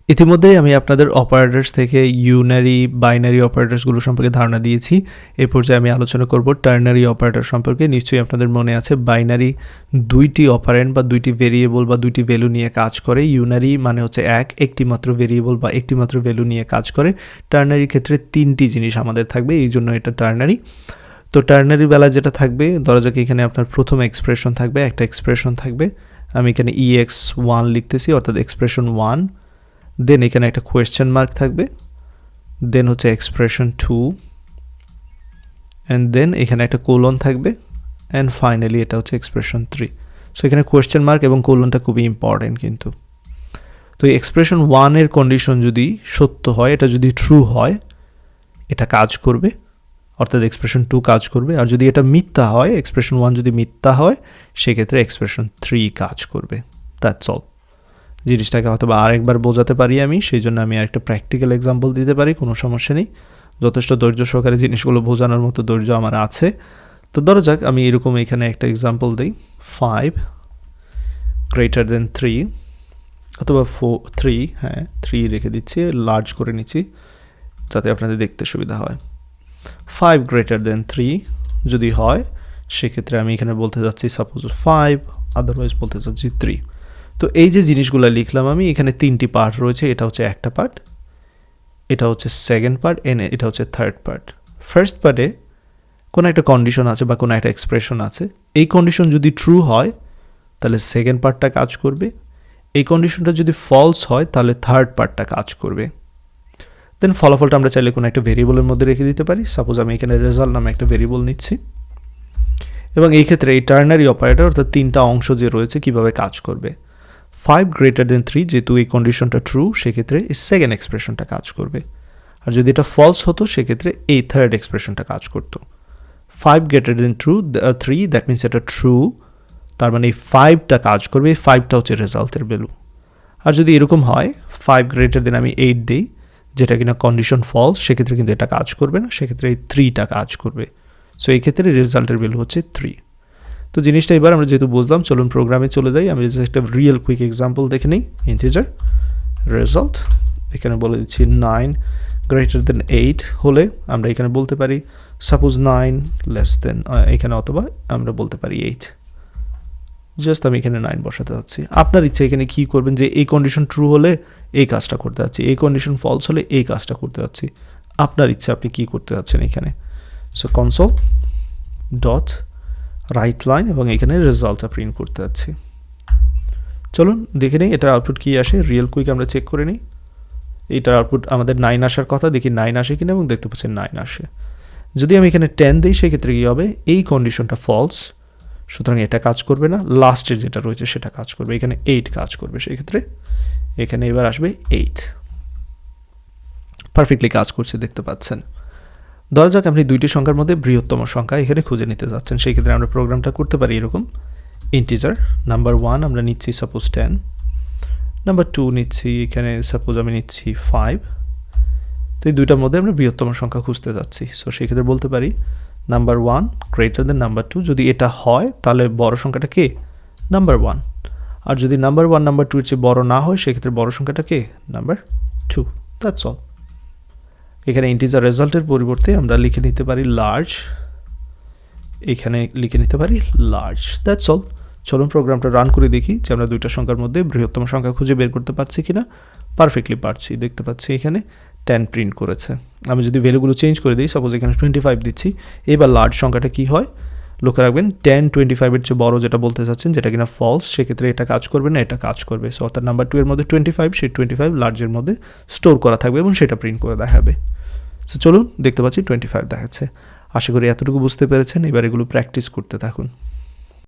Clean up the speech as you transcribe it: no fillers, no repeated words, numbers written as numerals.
ইতিমধ্যেই আমি আপনাদের অপারেটরস থেকে ইউনারি বাইনারি অপারেটরসগুলো সম্পর্কে ধারণা দিয়েছি। এই পর্যায়ে আমি আলোচনা করব টার্নারি অপারেটর সম্পর্কে। নিশ্চয়ই আপনাদের মনে আছে বাইনারি দুইটি অপারেন্ড বা দুইটি ভেরিয়েবল বা দুইটি ভ্যালু নিয়ে কাজ করে। ইউনারি মানে হচ্ছে একটি মাত্র ভেরিয়েবল বা একটি মাত্র ভ্যালু নিয়ে কাজ করে। টার্নারির ক্ষেত্রে তিনটি জিনিস আমাদের থাকবে, এই জন্য এটা টার্নারি। তো টার্নারি বেলা যেটা থাকবে, ধরা যাক এখানে আপনার প্রথম এক্সপ্রেশন থাকবে, একটা এক্সপ্রেশন থাকবে, আমি এখানে EX1 লিখতেছি অর্থাৎ এক্সপ্রেশন 1। দেন এখানে একটা কোয়েশ্চেন মার্ক থাকবে, দেন হচ্ছে এক্সপ্রেশন 2, অ্যান্ড দেন এখানে একটা কোলন থাকবে, অ্যান্ড ফাইনালি এটা হচ্ছে এক্সপ্রেশন 3। সো এখানে কোয়েশ্চেন মার্ক এবং কোলনটা খুবই ইম্পর্টেন্ট কিন্তু। তো এই এক্সপ্রেশন 1 এর কন্ডিশন যদি সত্য হয়, এটা যদি ট্রু হয়, এটা কাজ করবে, অর্থাৎ এক্সপ্রেশন 2 কাজ করবে। আর যদি এটা মিথ্যা হয়, এক্সপ্রেশন 1 যদি মিথ্যা হয়, সেক্ষেত্রে এক্সপ্রেশন 3 কাজ করবে। That's all. জিনিসটাকে হয়তো বা আরেকবার বোঝাতে পারি আমি, সেই জন্য আমি আরেকটা প্র্যাকটিক্যাল এক্সাম্পল দিতে পারি, কোনো সমস্যা নেই। যথেষ্ট ধৈর্য সহকারে জিনিসগুলো বোঝানোর মতো ধৈর্য আমার আছে। তো ধরা যাক আমি এরকম এখানে একটা এক্সাম্পল দিই, 5 গ্রেটার দেন 3 অথবা 3, হ্যাঁ 3 রেখে দিচ্ছি, লার্জ করে নিচ্ছি যাতে আপনাদের দেখতে সুবিধা হয়। 5 গ্রেটার দেন 3 যদি হয়, সেক্ষেত্রে আমি এখানে বলতে যাচ্ছি সাপোজ 5, আদারওয়াইজ বলতে চাচ্ছি 3। তো এই যে জিনিসগুলো লিখলাম আমি, এখানে তিনটি পার্ট রয়েছে। এটা হচ্ছে একটা পার্ট, এটা হচ্ছে সেকেন্ড পার্ট, এন্ড এটা হচ্ছে থার্ড পার্ট। ফার্স্ট পার্টে কোনো একটা কন্ডিশন আছে বা কোনো একটা এক্সপ্রেশন আছে। এই কন্ডিশন যদি ট্রু হয়, তাহলে সেকেন্ড পার্টটা কাজ করবে। এই কন্ডিশনটা যদি ফলস হয়, তাহলে থার্ড পার্টটা কাজ করবে। দেন ফলাফলটা আমরা চাইলে কোনো একটা ভেরিয়েবলের মধ্যে রেখে দিতে পারি। সাপোজ আমি এখানে রেজাল্ট নামে একটা ভেরিয়েবল নিচ্ছি, এবং এই ক্ষেত্রে এই টার্নারি অপারেটর অর্থাৎ তিনটা অংশ যে রয়েছে কীভাবে কাজ করবে। 5 গ্রেটার দেন 3 যেহেতু এই কন্ডিশনটা ট্রু, সেক্ষেত্রে এই সেকেন্ড এক্সপ্রেশনটা কাজ করবে। আর যদি এটা ফলস হতো, সেক্ষেত্রে এই থার্ড এক্সপ্রেশনটা কাজ করতো। 5 গ্রেটার দেন 3 দ্যাট মিনস এটা ট্রু, তার মানে এই 5টা কাজ করবে, এই 5টা হচ্ছে রেজাল্টের ভ্যালু। আর যদি এরকম হয় 5 গ্রেটার দেন আমি 8 দিই, যেটা কিনা কন্ডিশন ফলস, সেক্ষেত্রে কিন্তু এটা কাজ করবে না, সেক্ষেত্রে এই 3টা কাজ করবে। সো এই ক্ষেত্রে রেজাল্টের ভ্যালু হচ্ছে 3। তো জিনিসটা এবার আমরা যেহেতু বুঝলাম, চলুন প্রোগ্রামে চলে যাই। আমি জাস্ট একটা রিয়েল কুইক এক্সাম্পল দেখে নিই। ইন্টিজার রেজাল্ট এখানে বলে দিচ্ছি 9 গ্রেটার দেন 8 হলে আমরা এখানে বলতে পারি সাপোজ 9 লেস দেন, এখানে অথবা আমরা বলতে পারি 8। জাস্ট আমি এখানে 9 বসাতে যাচ্ছি। আপনার ইচ্ছে এখানে কী করবেন, যে এই কন্ডিশন ট্রু হলে এই কাজটা করতে যাচ্ছি, এই কন্ডিশন ফলস হলে এই কাজটা করতে যাচ্ছি। আপনার ইচ্ছে আপনি কী করতে যাচ্ছেন এখানে। So console dot right line এবং এখানে রেজাল্টটা প্রিন্ট করতে যাচ্ছি। চলুন দেখে নিই এটার আউটপুট কী আসে। রিয়েল কুইক আমরা চেক করে নিই। এইটার আউটপুট আমাদের 9 আসার কথা, দেখি 9 আসে কিনা, এবং দেখতে পাচ্ছি 9 আসে। যদি আমি এখানে 10 দিই, সেক্ষেত্রে কী হবে, এই কন্ডিশনটা ফলস, সুতরাং এটা কাজ করবে না, লাস্টের যেটা রয়েছে সেটা কাজ করবে। এখানে 8 কাজ করবে, সেক্ষেত্রে এখানে এবার আসবে 8। পারফেক্টলি কাজ করছে দেখতে পাচ্ছেন। ধরা যাক আপনি দুইটি সংখ্যার মধ্যে বৃহত্তম সংখ্যা এখানে খুঁজে নিতে যাচ্ছেন। সেই ক্ষেত্রে আমরা প্রোগ্রামটা করতে পারি এরকম, ইন্টিজার নাম্বার 1 আমরা নিচ্ছি সাপোজ 10, নাম্বার 2 নিচ্ছি এখানে সাপোজ আমি নিচ্ছি 5। তো এই দুইটার মধ্যে আমরা বৃহত্তম সংখ্যা খুঁজতে যাচ্ছি। সো সেই ক্ষেত্রে বলতে পারি নাম্বার 1 গ্রেটার দেন নাম্বার 2। যদি এটা হয়, তাহলে বড় সংখ্যাটা কে, নাম্বার 1। আর যদি নাম্বার 1 নাম্বার 2 এর চেয়ে বড় না হয়, সেক্ষেত্রে বড় সংখ্যাটা কে, নাম্বার 2। That's all. এখানে ইন্টিজার রেজাল্টের পরিবর্তে আমরা লিখে নিতে পারি লার্জ, এখানে লিখে নিতে পারি লার্জ। That's all. চলুন প্রোগ্রামটা রান করে দেখি যে আমরা দুইটা সংখ্যার মধ্যে বৃহত্তম সংখ্যা খুঁজে বের করতে পারছি কিনা। পারফেক্টলি পারছি, দেখতে পাচ্ছি এখানে 10 প্রিন্ট করেছে। আমি যদি ভ্যালুগুলো চেঞ্জ করে দিই, সাপোজ এখানে 25 দিচ্ছি, এবার লার্জ সংখ্যাটা কী হয় লক্ষ্য রাখবেন। 10 25-এর চেয়ে বড় যেটা বলতে চাচ্ছেন, যেটা কিনা ফলস, সেক্ষেত্রে এটা কাজ করবে না, এটা কাজ করবে। সো অর্থাৎ নাম্বার 2 এর মধ্যে 25, সেই 25 লার্জের মধ্যে স্টোর করা থাকবে এবং সেটা প্রিন্ট করে দেখাবে। সো চলুন দেখতে পাচ্ছি 25 দেখাচ্ছে। আশা করি এতটুকু বুঝতে পেরেছেন। এবার এগুলো প্র্যাকটিস করতে থাকুন।